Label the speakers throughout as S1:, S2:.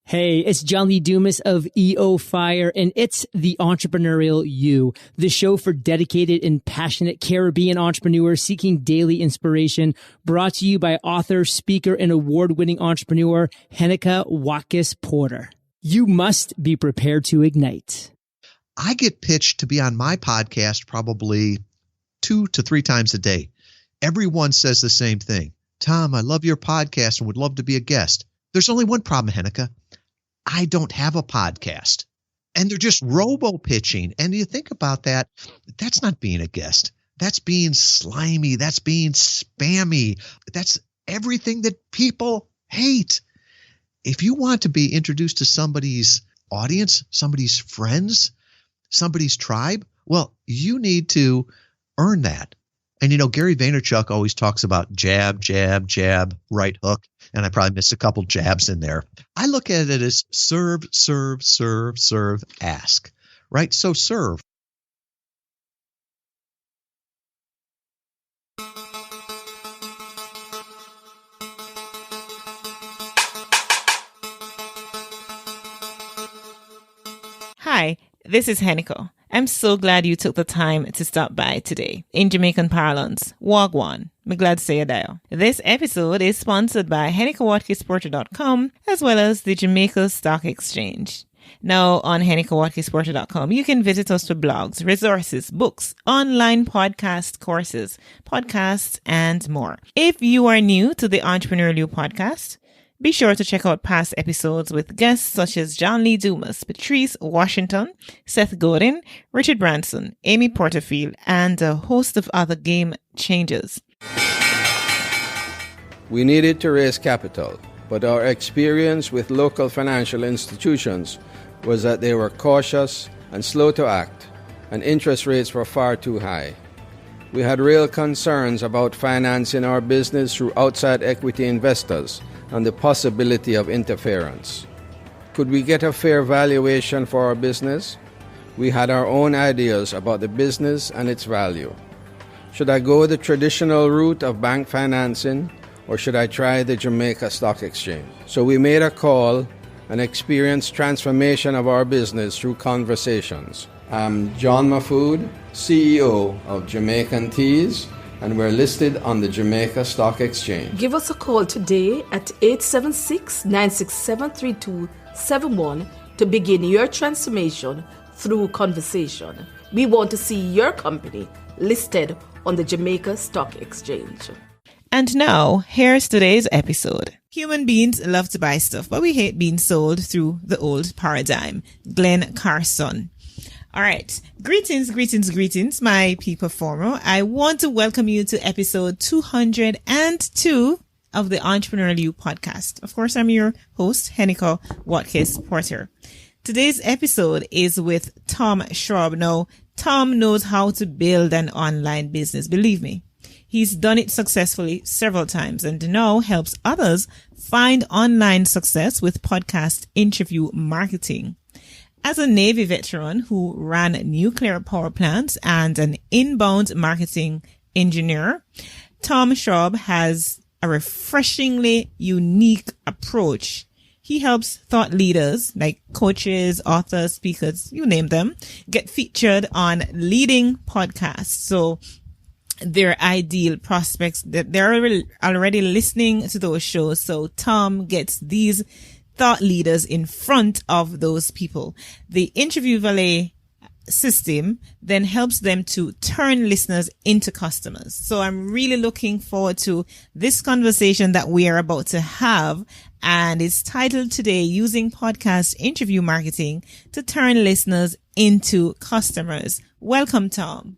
S1: Hey, it's John Lee Dumas of EO Fire, and it's The Entrepreneurial You, the show for dedicated and passionate Caribbean entrepreneurs seeking daily inspiration, brought to you by author, speaker, and award-winning entrepreneur Heneka Watkis-Porter. You must be prepared to ignite.
S2: I get pitched to be on my podcast probably 2 to 3 times a day. Everyone says the same thing. Tom, I love your podcast and would love to be a guest. There's only one problem, Heneka. I don't have a podcast. And they're just robo-pitching. And you think about that, that's not being a guest. That's being slimy. That's being spammy. That's everything that people hate. If you want to be introduced to somebody's audience, somebody's friends, somebody's tribe, well, you need to earn that. And, you know, Gary Vaynerchuk always talks about jab, jab, jab, right hook. And I probably missed a couple jabs in there. I look at it as serve, serve, serve, serve, ask, right? So serve.
S3: Hi, this is Heneka. I'm so glad you took the time to stop by today. In Jamaican parlance, Wagwan. I'm glad to say it there. This episode is sponsored by HenekaWatkis-Porter.com as well as the Jamaica Stock Exchange. Now, on HenekaWatkis-Porter.com, you can visit us for blogs, resources, books, online podcast courses, podcasts, and more. If you are new to the Entrepreneurial You podcast, be sure to check out past episodes with guests such as John Lee Dumas, Patrice Washington, Seth Godin, Richard Branson, Amy Porterfield, and a host of other game changers.
S4: We needed to raise capital, but our experience with local financial institutions was that they were cautious and slow to act, and interest rates were far too high. We had real concerns about financing our business through outside equity investors and the possibility of interference. Could we get a fair valuation for our business? We had our own ideas about the business and its value. Should I go the traditional route of bank financing, or should I try the Jamaica Stock Exchange? So we made a call and experienced transformation of our business through conversations. I'm John Mahfood, CEO of Jamaican Teas, and we're listed on the Jamaica Stock Exchange.
S5: Give us a call today at 876-967-3271 to begin your transformation through conversation. We want to see your company listed on the Jamaica Stock Exchange.
S3: And now, here's today's episode. Human beings love to buy stuff, but we hate being sold through the old paradigm. Glen Carlson. All right. Greetings, my people former. I want to welcome you to episode 202 of the Entrepreneurial You podcast. Of course, I'm your host, Heneka Watkis-Porter. Today's episode is with Tom Schwab. Now, Tom knows how to build an online business. Believe me, he's done it successfully several times and now helps others find online success with podcast interview marketing. As a Navy veteran who ran nuclear power plants and an inbound marketing engineer, Tom Schwab has a refreshingly unique approach. He helps thought leaders like coaches, authors, speakers, you name them, get featured on leading podcasts. So their ideal prospects, that they're already listening to those shows. So Tom gets these thought leaders in front of those people. The Interview Valet system then helps them to turn listeners into customers. So I'm really looking forward to this conversation that we are about to have. And it's titled today, Using Podcast Interview Marketing to Turn Listeners into Customers. Welcome, Tom.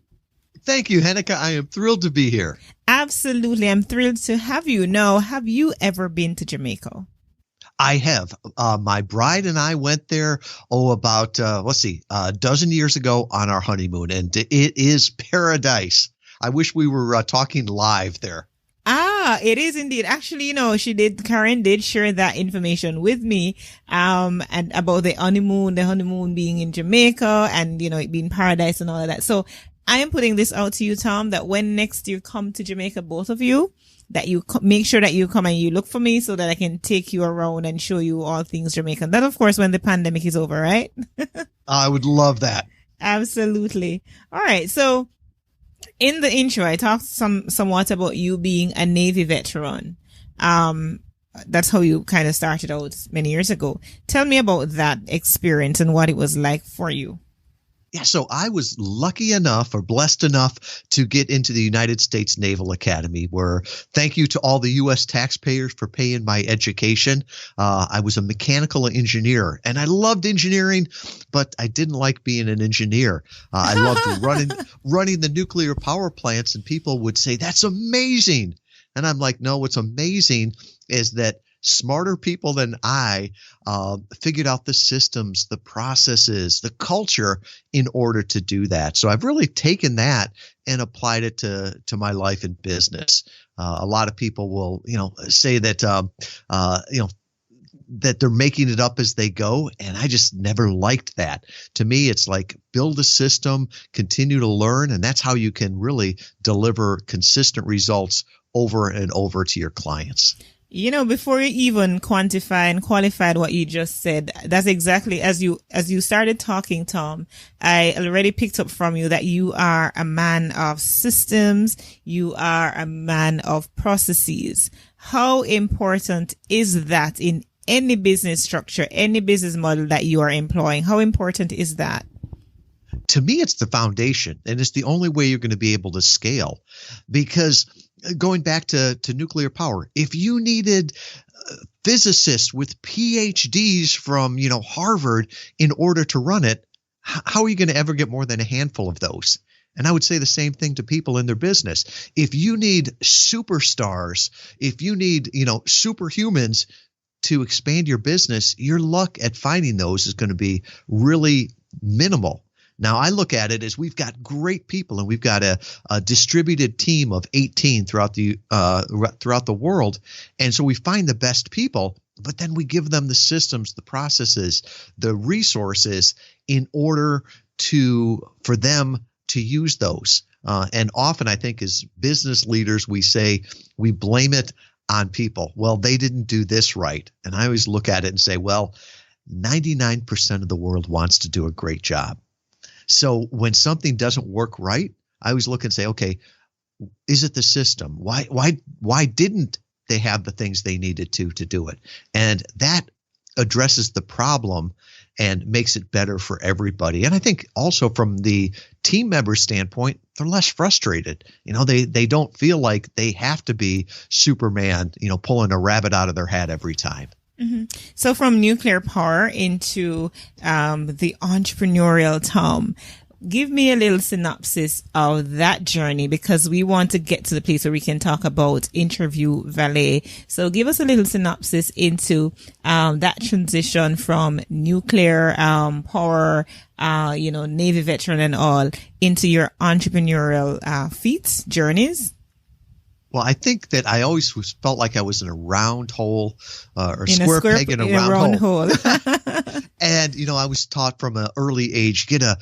S2: Thank you, Heneka. I am thrilled to be here.
S3: Absolutely. I'm thrilled to have you. Now, have you ever been to Jamaica?
S2: I have. My bride and I went there, about, a dozen years ago on our honeymoon, and it is paradise. I wish we were talking live there.
S3: It is indeed. Actually, Karen did share that information with me, and about the honeymoon being in Jamaica and, it being paradise and all of that. So I am putting this out to you, Tom, that when next you come to Jamaica, both of you, that you make sure that you come and you look for me so that I can take you around and show you all things Jamaican. That, of course, when the pandemic is over, right?
S2: I would love that.
S3: Absolutely. All right. So in the intro, I talked somewhat about you being a Navy veteran. That's how you kind of started out many years ago. Tell me about that experience and what it was like for you.
S2: Yeah, so I was lucky enough or blessed enough to get into the United States Naval Academy, where thank you to all the U.S. taxpayers for paying my education. I was a mechanical engineer, and I loved engineering, but I didn't like being an engineer. I loved running the nuclear power plants, and people would say, "That's amazing." And I'm like, no, what's amazing is that smarter people than I figured out the systems, the processes, the culture in order to do that. So I've really taken that and applied it to my life in business. A lot of people will, say that, that they're making it up as they go. And I just never liked that. To me, it's like build a system, continue to learn. And that's how you can really deliver consistent results over and over to your clients.
S3: Before you even quantify and qualified what you just said, that's exactly as you started talking, Tom, I already picked up from you that you are a man of systems. You are a man of processes. How important is that in any business structure, any business model that you are employing? How important is that?
S2: To me, it's the foundation, and it's the only way you're going to be able to scale. Because going back to nuclear power, if you needed physicists with PhDs from, Harvard in order to run it, how are you going to ever get more than a handful of those? And I would say the same thing to people in their business. If you need superstars, if you need, superhumans to expand your business, your luck at finding those is going to be really minimal. Now, I look at it as we've got great people, and we've got a distributed team of 18 throughout the world. And so we find the best people, but then we give them the systems, the processes, the resources in order for them to use those. And often I think as business leaders, we say we blame it on people. Well, they didn't do this right. And I always look at it and say, well, 99% of the world wants to do a great job. So when something doesn't work right, I always look and say, okay, is it the system? Why didn't they have the things they needed to do it? And that addresses the problem and makes it better for everybody. And I think also from the team member standpoint, they're less frustrated. They don't feel like they have to be Superman, pulling a rabbit out of their hat every time.
S3: Mm-hmm. So from nuclear power into the entrepreneurial Tom, give me a little synopsis of that journey, because we want to get to the place where we can talk about Interview Valet. So give us a little synopsis into that transition from nuclear power, Navy veteran and all, into your entrepreneurial feats, journeys.
S2: Well, I think that I always felt like I was in a round hole or
S3: in
S2: square peg in a round hole. And, I was taught from an early age, get a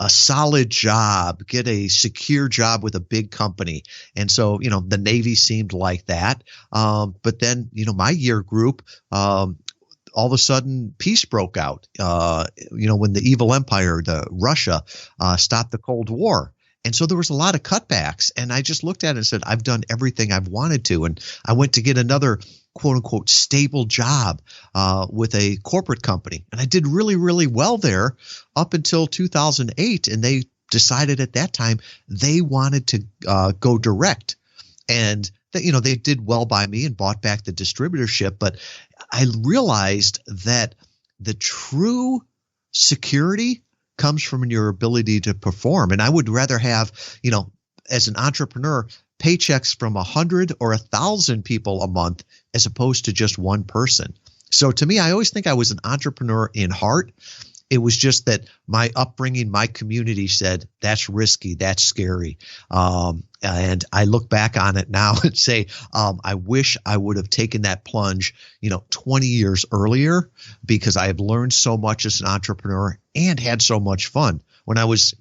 S2: solid job, get a secure job with a big company. And so, the Navy seemed like that. But then, my year group, all of a sudden peace broke out, when the evil empire, Russia, stopped the Cold War. And so there was a lot of cutbacks, and I just looked at it and said, I've done everything I've wanted to. And I went to get another quote unquote stable job with a corporate company. And I did really, really well there up until 2008. And they decided at that time they wanted to go direct. And they did well by me and bought back the distributorship. But I realized that the true security comes from your ability to perform. And I would rather have, as an entrepreneur, paychecks from 100 or 1,000 people a month as opposed to just one person. So to me, I always think I was an entrepreneur in heart. It was just that my upbringing, my community said, that's risky, that's scary. And I look back on it now and say, I wish I would have taken that plunge, 20 years earlier, because I have learned so much as an entrepreneur and had so much fun. When I was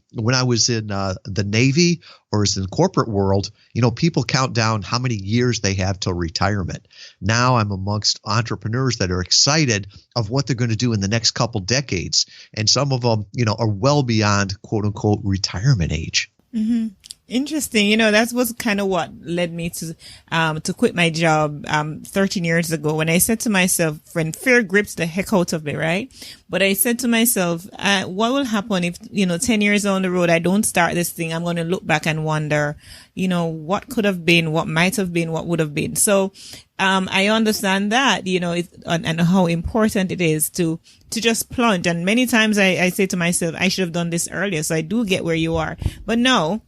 S2: in the Navy or was in the corporate world, people count down how many years they have till retirement. Now I'm amongst entrepreneurs that are excited of what they're going to do in the next couple decades. And some of them, are well beyond quote unquote retirement age.
S3: Mm-hmm. Interesting. That's what's kind of what led me to quit my job, 13 years ago, when I said to myself, when fear grips the heck out of me, right? But I said to myself, what will happen if, 10 years down the road, I don't start this thing? I'm going to look back and wonder, what could have been, what might have been, what would have been. So, I understand that, and how important it is to just plunge. And many times I say to myself, I should have done this earlier. So I do get where you are, but no.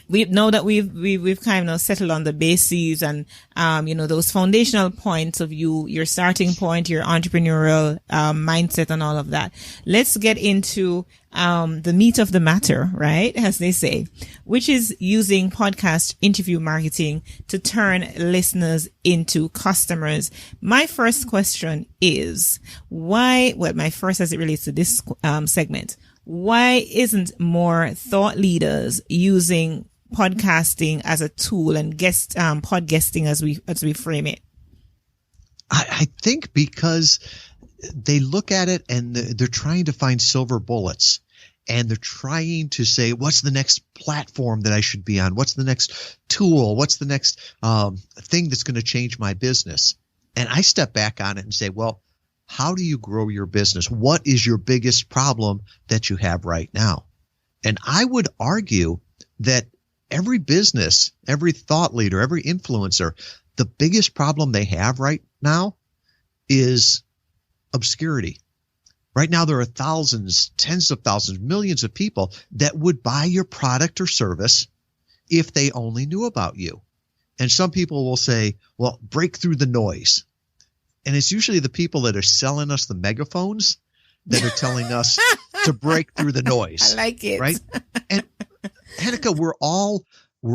S3: We know that we've kind of settled on the bases and, those foundational points of your starting point, your entrepreneurial, mindset and all of that. Let's get into, the meat of the matter, right? As they say, which is using podcast interview marketing to turn listeners into customers. My first question is my first as it relates to this, segment, why isn't more thought leaders using podcasting as a tool and podcasting as we frame it?
S2: I think because they look at it and they're trying to find silver bullets, and they're trying to say, what's the next platform that I should be on? What's the next tool? What's the next thing that's going to change my business? And I step back on it and say, well, how do you grow your business? What is your biggest problem that you have right now? And I would argue that every business, every thought leader, every influencer, the biggest problem they have right now is obscurity. Right now, there are thousands, tens of thousands, millions of people that would buy your product or service if they only knew about you. And some people will say, well, break through the noise. And it's usually the people that are selling us the megaphones that are telling us to break through the noise.
S3: I like it.
S2: Right? And Heneka, we're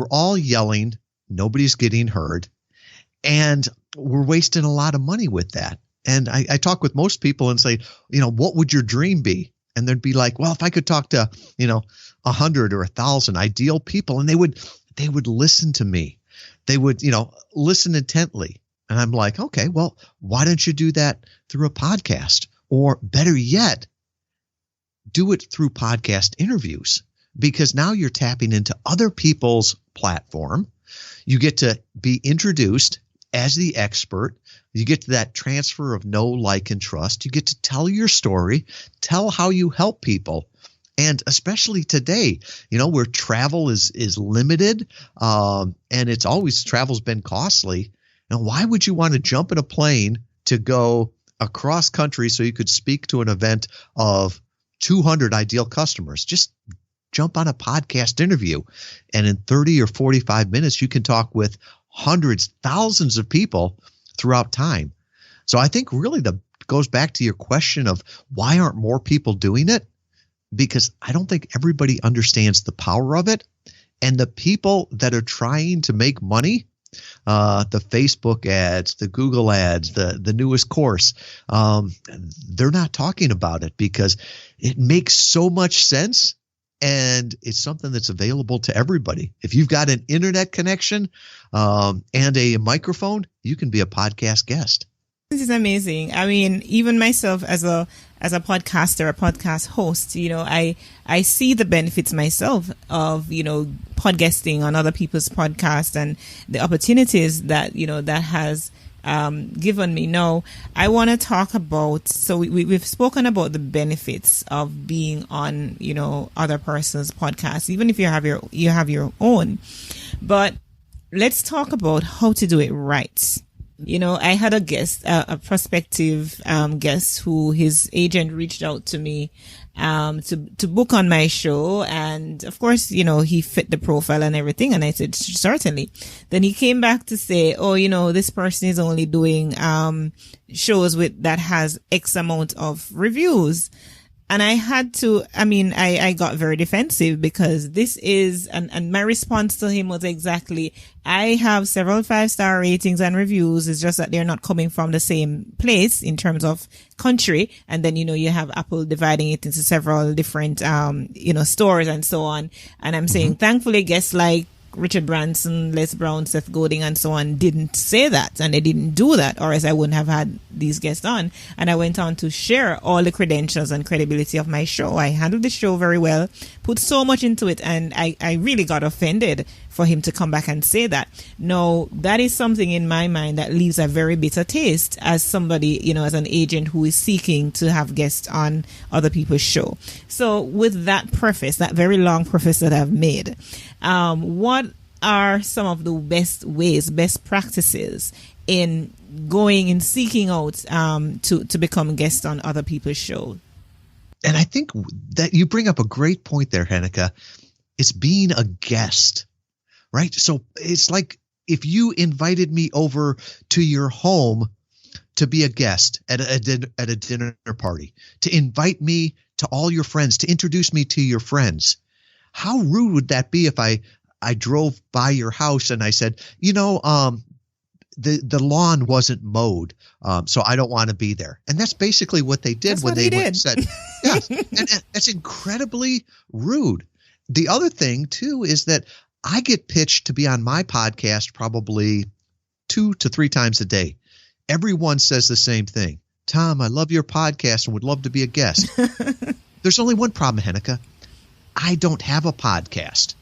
S2: all yelling. Nobody's getting heard. And we're wasting a lot of money with that. And I talk with most people and say, what would your dream be? And they'd be like, well, if I could talk to, 100 or 1,000 ideal people, and they would listen to me. They would, listen intently. And I'm like, okay, well, why don't you do that through a podcast? Or better yet, do it through podcast interviews, because now you're tapping into other people's platform. You get to be introduced as the expert. You get to that transfer of know, like, and trust. You get to tell your story, tell how you help people. And especially today, where travel is limited, and it's always, travel's been costly. Now, why would you want to jump in a plane to go across country so you could speak to an event of 200 ideal customers? Just jump on a podcast interview, and in 30 or 45 minutes, you can talk with hundreds, thousands of people throughout time. So I think really goes back to your question of why aren't more people doing it? Because I don't think everybody understands the power of it. And the people that are trying to make money, the Facebook ads, the Google ads, the newest course, they're not talking about it because it makes so much sense. And it's something that's available to everybody. If you've got an internet connection and a microphone, you can be a podcast guest.
S3: This is amazing. I mean, even myself as a podcaster, a podcast host, I see the benefits myself of, podcasting on other people's podcasts and the opportunities that, that has given me. Now, I want to talk about, so we've spoken about the benefits of being on, other person's podcasts, even if you have your own. But let's talk about how to do it right. I had a guest, a prospective guest, who his agent reached out to me to book on my show, and of course, he fit the profile and everything, and I said certainly. Then he came back to say, this person is only doing shows that has X amount of reviews. And I had to, I got very defensive because this is, and my response to him was exactly, I have several 5-star ratings and reviews. It's just that they're not coming from the same place in terms of country. And then, you have Apple dividing it into several different, stores and so on. And I'm saying, thankfully, guests like Richard Branson, Les Brown, Seth Godin, and so on didn't say that, and they didn't do that, or else I wouldn't have had these guests on. And I went on to share all the credentials and credibility of my show. I handled the show very well, put so much into it, and I really got offended for him to come back and say that. No, that is something in my mind that leaves a very bitter taste as somebody, as an agent who is seeking to have guests on other people's show. So with that preface, that very long preface that I've made, what are some of the best practices in going and seeking out to become guests on other people's show?
S2: And I think that you bring up a great point there, Heneka. It's being a guest, right? So it's like if you invited me over to your home to be a guest at a dinner party, to invite me to all your friends, to introduce me to your friends. How rude would that be if I drove by your house and I said, the lawn wasn't mowed, so I don't want to be there. And that's basically what they did when they said, yeah, and that's incredibly rude. The other thing too is that I get pitched to be on my podcast probably 2 to 3 times a day. Everyone says the same thing. Tom, I love your podcast and would love to be a guest. There's only one problem, Heneka. I don't have a podcast.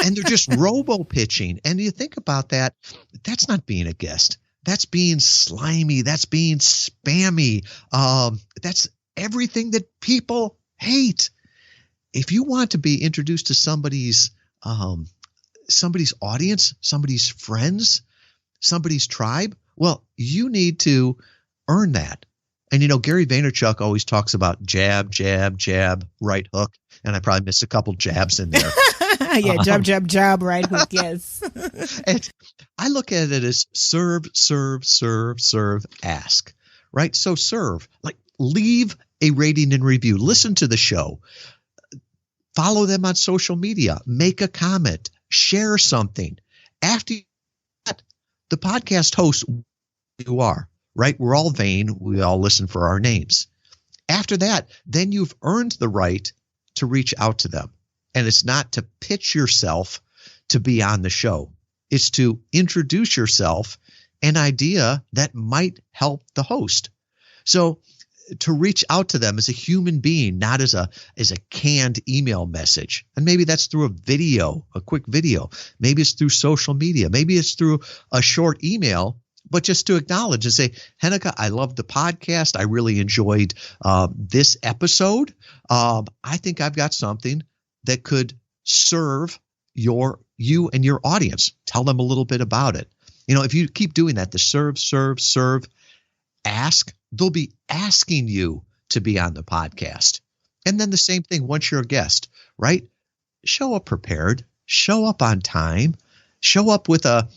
S2: And they're just robo-pitching. And you think about that, that's not being a guest. That's being slimy. That's being spammy. That's everything that people hate. If you want to be introduced to somebody's audience, somebody's friends, somebody's tribe, well, you need to earn that. And, Gary Vaynerchuk always talks about jab, jab, jab, right hook. And I probably missed a couple jabs in there.
S3: Yeah, jab, jab, jab, right hook, yes.
S2: And I look at it as serve, serve, serve, serve, ask, right? So serve, like leave a rating and review, listen to the show, follow them on social media, make a comment, share something. After that, the podcast host, you are, right? We're all vain. We all listen for our names. After that, then you've earned the right to reach out to them. And it's not to pitch yourself to be on the show. It's to introduce yourself, an idea that might help the host. So to reach out to them as a human being, not as a canned email message. And maybe that's through a video, a quick video. Maybe it's through social media. Maybe it's through a short email, but just to acknowledge and say, Heneka, I love the podcast. I really enjoyed this episode. I think I've got something that could serve you and your audience. Tell them a little bit about it. If you keep doing that, the serve, serve, serve, ask, they'll be asking you to be on the podcast. And then the same thing once you're a guest, right? Show up prepared, show up on time, show up with a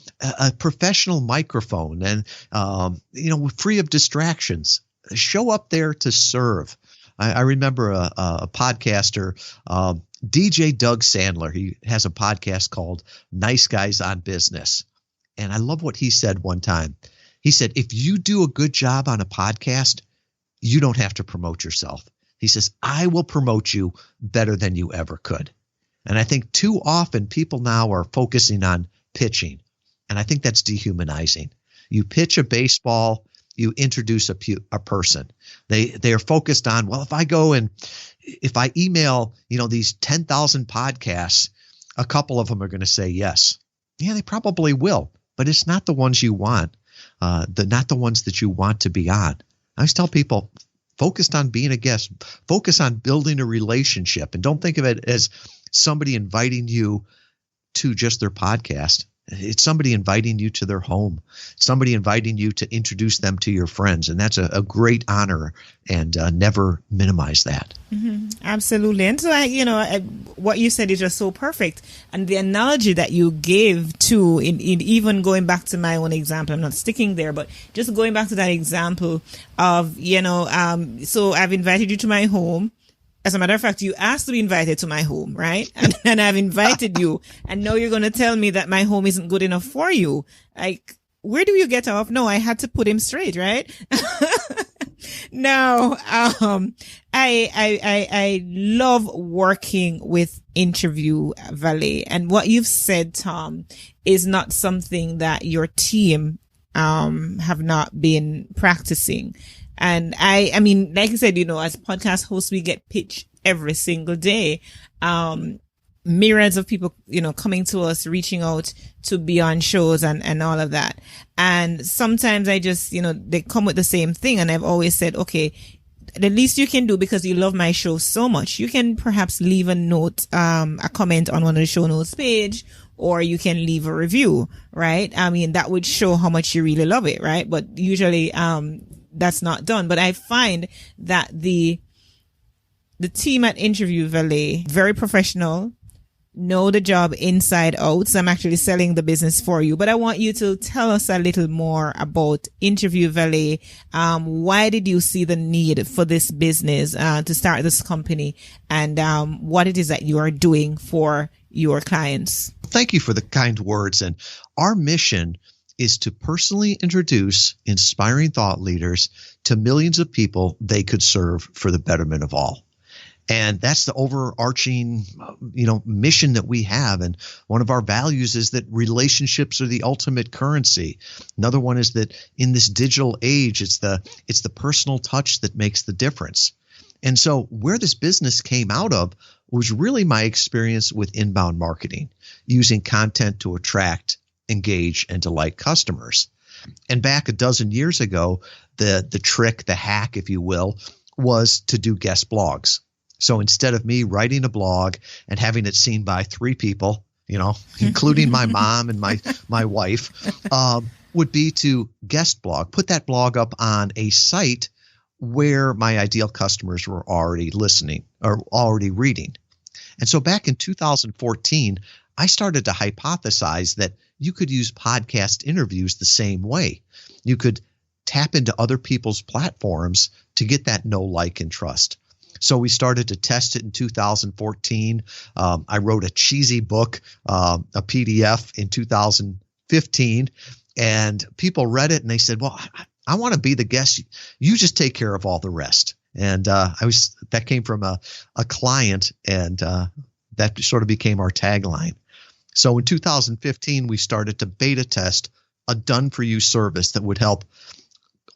S2: professional microphone and, free of distractions. Show up there to serve. I remember a podcaster, DJ Doug Sandler. He has a podcast called Nice Guys on Business. And I love what he said one time. He said, if you do a good job on a podcast, you don't have to promote yourself. He says, I will promote you better than you ever could. And I think too often people now are focusing on pitching. And I think that's dehumanizing. You pitch a baseball, you introduce a person. They are focused on, well, if I email, these 10,000 podcasts, a couple of them are going to say yes. Yeah, they probably will, but it's not the ones you want. Not the ones that you want to be on. I always tell people, focused on being a guest, focus on building a relationship, and don't think of it as somebody inviting you to just their podcast. It's somebody inviting you to their home, somebody inviting you to introduce them to your friends. And that's a great honor, and never minimize that.
S3: Mm-hmm. Absolutely. And so, what you said is just so perfect. And the analogy that you gave too, in even going back to my own example, I'm not sticking there, but just going back to that example of, so I've invited you to my home. As a matter of fact, you asked to be invited to my home, right? And I've invited you. And now you're going to tell me that my home isn't good enough for you. Like, where do you get off? No, I had to put him straight, right? Now, I love working with Interview Valet. And what you've said, Tom, is not something that your team have not been practicing. And I mean, like I said, as podcast hosts, we get pitched every single day. Myriads of people, coming to us, reaching out to be on shows and all of that. And sometimes I just, they come with the same thing. And I've always said, okay, the least you can do, because you love my show so much, you can perhaps leave a note, a comment on one of the show notes page, or you can leave a review, right? I mean, that would show how much you really love it, right? But usually, that's not done. But I find that the team at Interview Valet, very professional, know the job inside out. So I'm actually selling the business for you. But I want you to tell us a little more about Interview Valet. Why did you see the need for this business, to start this company, and what it is that you are doing for your clients?
S2: Thank you for the kind words. And our mission is to personally introduce inspiring thought leaders to millions of people they could serve for the betterment of all. And that's the overarching, mission that we have. And one of our values is that relationships are the ultimate currency. Another one is that in this digital age, it's the personal touch that makes the difference. And so where this business came out of was really my experience with inbound marketing, using content to attract, engage, and delight customers. And back a dozen years ago, the trick, the hack, if you will, was to do guest blogs. So instead of me writing a blog and having it seen by 3 people, including my mom and my wife, would be to guest blog, put that blog up on a site where my ideal customers were already listening or already reading. And so back in 2014, I started to hypothesize that you could use podcast interviews the same way. You could tap into other people's platforms to get that know, like, and trust. So we started to test it in 2014. I wrote a cheesy book, a PDF in 2015, and people read it and they said, well, I want to be the guest. You just take care of all the rest. And that came from a client, and that sort of became our tagline. So in 2015, we started to beta test a done-for-you service that would help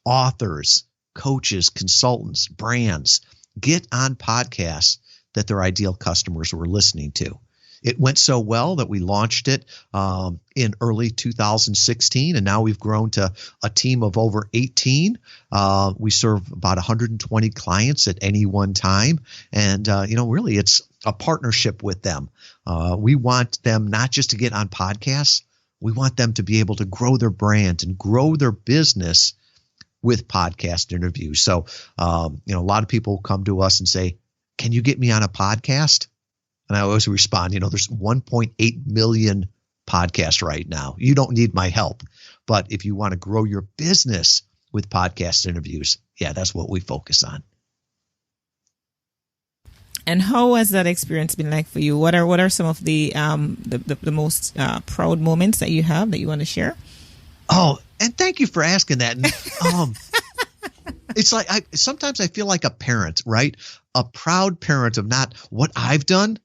S2: authors, coaches, consultants, brands get on podcasts that their ideal customers were listening to. It went so well that we launched it in early 2016, and now we've grown to a team of over 18. We serve about 120 clients at any one time, and really it's a partnership with them. We want them not just to get on podcasts, we want them to be able to grow their brand and grow their business with podcast interviews. So, a lot of people come to us and say, can you get me on a podcast? And I always respond, there's 1.8 million podcasts right now. You don't need my help. But if you want to grow your business with podcast interviews, that's what we focus on.
S3: And how has that experience been like for you? What are some of the most proud moments that you have that you want to share?
S2: Oh, and thank you for asking that. And, it's like sometimes I feel like a parent, right? A proud parent of not what I've done,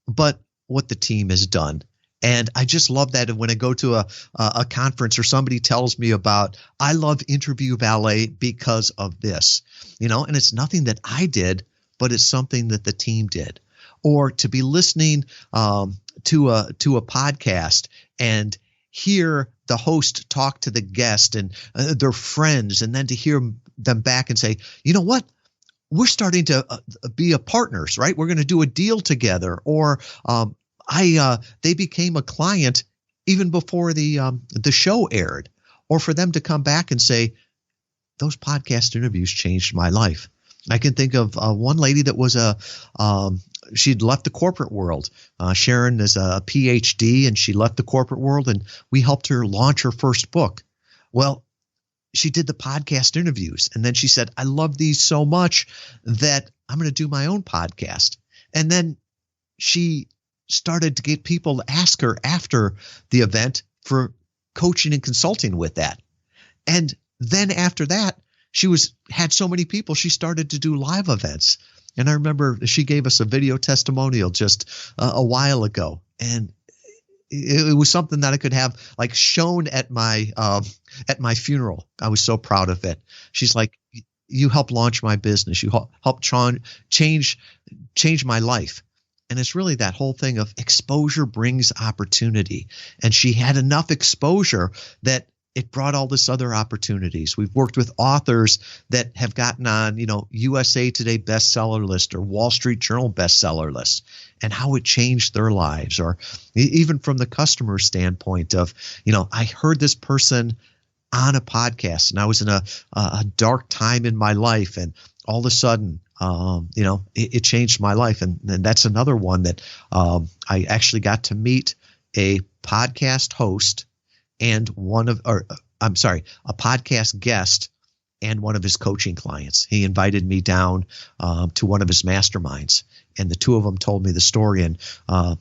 S2: but what the team has done. And I just love that when I go to a conference or somebody tells me about, I love Interview Valet because of this, and it's nothing that I did, but it's something that the team did. Or to be listening to a podcast and hear the host talk to the guest and their friends, and then to hear them back and say, you know what, we're starting to be a partners, right? We're going to do a deal together. Or they became a client even before the show aired, or for them to come back and say, those podcast interviews changed my life. I can think of one lady that was she'd left the corporate world. Sharon is a PhD, and she left the corporate world, and we helped her launch her first book. Well, she did the podcast interviews, and then she said, I love these so much that I'm going to do my own podcast. And then she started to get people to ask her after the event for coaching and consulting with that. And then after that, she had so many people, she started to do live events. And I remember she gave us a video testimonial just a while ago. And it was something that I could have like shown at my funeral. I was so proud of it. She's like, you helped launch my business. You helped change my life. And it's really that whole thing of exposure brings opportunity. And she had enough exposure that it brought all this other opportunities. We've worked with authors that have gotten on, USA Today bestseller list or Wall Street Journal bestseller list, and how it changed their lives. Or even from the customer standpoint of, I heard this person on a podcast, and I was in a dark time in my life, and all of a sudden, it changed my life. And that's another one that I actually got to meet a podcast host and a podcast guest and one of his coaching clients. He invited me down to one of his masterminds, and the two of them told me the story. And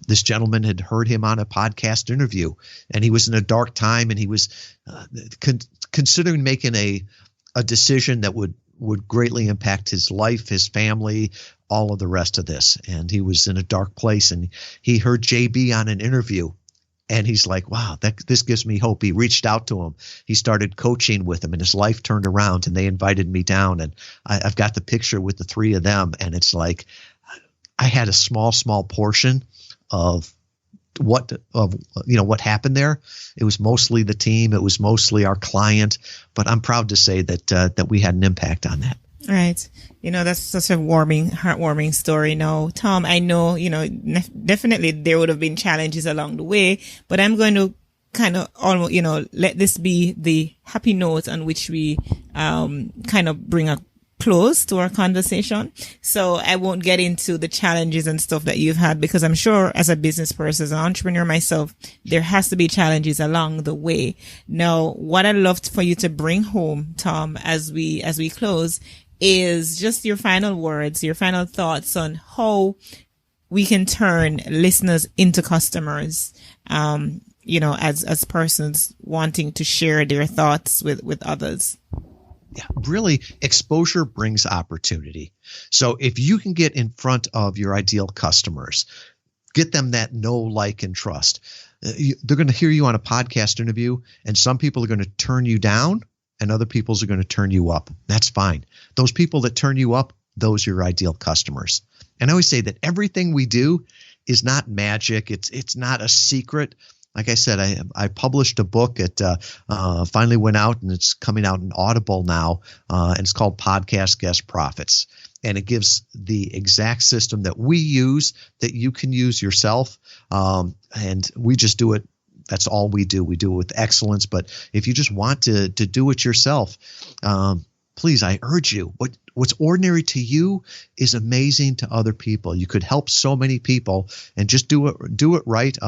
S2: this gentleman had heard him on a podcast interview, and he was in a dark time, and he was considering making a decision that would greatly impact his life, his family, all of the rest of this. And he was in a dark place, and he heard JB on an interview. And he's like, wow, this gives me hope. He reached out to him. He started coaching with him, and his life turned around, and they invited me down. And I've got the picture with the three of them. And it's like I had a small portion of what happened there. It was mostly the team. It was mostly our client. But I'm proud to say that we had an impact on that.
S3: Right. That's such a heartwarming story. Now, Tom, I know, definitely there would have been challenges along the way, but I'm going to kind of almost, let this be the happy note on which we, kind of bring a close to our conversation. So I won't get into the challenges and stuff that you've had, because I'm sure as a business person, as an entrepreneur myself, there has to be challenges along the way. Now, what I'd love for you to bring home, Tom, as we close, is just your final words, your final thoughts on how we can turn listeners into customers, as persons wanting to share their thoughts with others.
S2: Yeah, really, exposure brings opportunity. So if you can get in front of your ideal customers, get them that know, like, and trust. They're going to hear you on a podcast interview, and some people are going to turn you down, and other people are going to turn you up. That's fine. Those people that turn you up, those are your ideal customers. And I always say that everything we do is not magic. It's not a secret. Like I said, I published a book. It finally went out, and it's coming out in Audible now, and it's called Podcast Guest Profits. And it gives the exact system that we use that you can use yourself. And we just do it. That's all we do. We do it with excellence. But if you just want to do it yourself, please, I urge you. What's ordinary to you is amazing to other people. You could help so many people, and just do it right.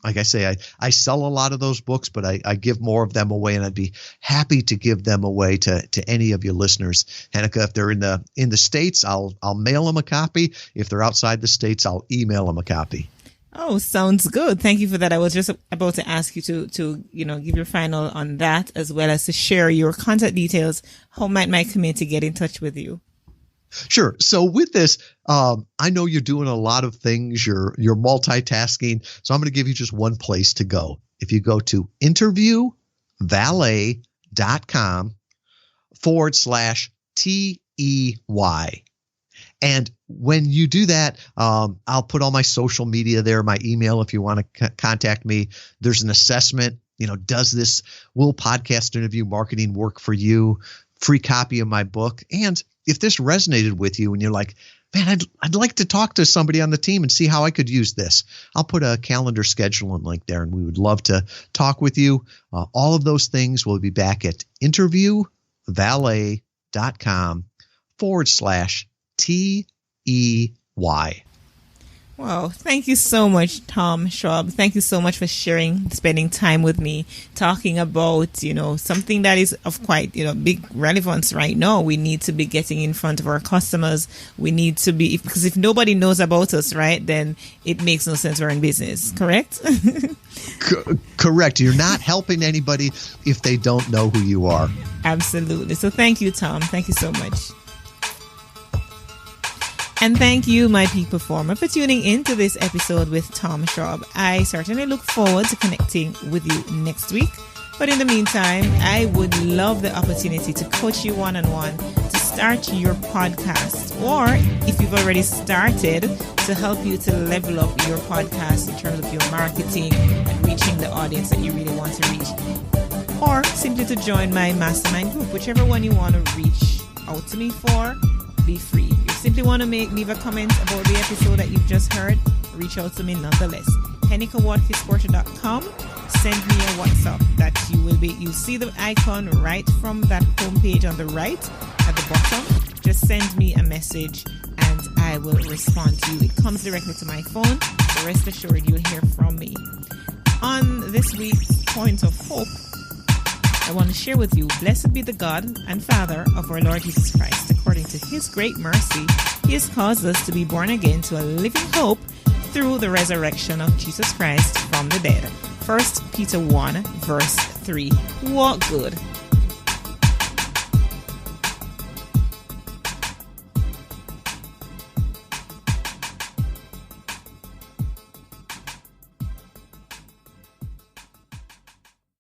S2: Like I say, I sell a lot of those books, but I give more of them away, and I'd be happy to give them away to any of your listeners. Heneka, if they're in the States, I'll mail them a copy. If they're outside the States, I'll email them a copy.
S3: Oh, sounds good. Thank you for that. I was just about to ask you to give your final on that, as well as to share your contact details. How might my community get in touch with you?
S2: Sure. So with this, I know you're doing a lot of things. You're multitasking. So I'm going to give you just one place to go. If you go to interviewvalet.com/TEY. And when you do that, I'll put all my social media there, my email if you want to contact me. There's an assessment. Will podcast interview marketing work for you? Free copy of my book. And if this resonated with you and you're like, man, I'd like to talk to somebody on the team and see how I could use this. I'll put a calendar scheduling link there, and we would love to talk with you. All of those things will be back at interviewvalet.com/TEY.
S3: Wow. Thank you so much, Tom Schwab. Thank you so much for spending time with me, talking about, something that is of quite, big relevance right now. We need to be getting in front of our customers. We need to be, because if nobody knows about us, right, then it makes no sense we're in business. Correct?
S2: Correct. You're not helping anybody if they don't know who you are.
S3: Absolutely. So thank you, Tom. Thank you so much. And thank you, my peak performer, for tuning into this episode with Tom Schwab. I certainly look forward to connecting with you next week. But in the meantime, I would love the opportunity to coach you one-on-one to start your podcast. Or if you've already started, to help you to level up your podcast in terms of your marketing and reaching the audience that you really want to reach. Or simply to join my mastermind group, whichever one you want to reach out to me for. Be free. If you simply want to leave a comment about the episode that you've just heard, reach out to me nonetheless. Heneka Watkis-Porter.com. Send me a WhatsApp that you see the icon right from that homepage on the right at the bottom. Just send me a message and I will respond to you. It comes directly to my phone, so rest assured you'll hear from me. On this week's Point of Hope, I want to share with you, blessed be the God and Father of our Lord Jesus Christ. According to his great mercy, he has caused us to be born again to a living hope through the resurrection of Jesus Christ from the dead. 1 Peter 1, verse 3. Walk good.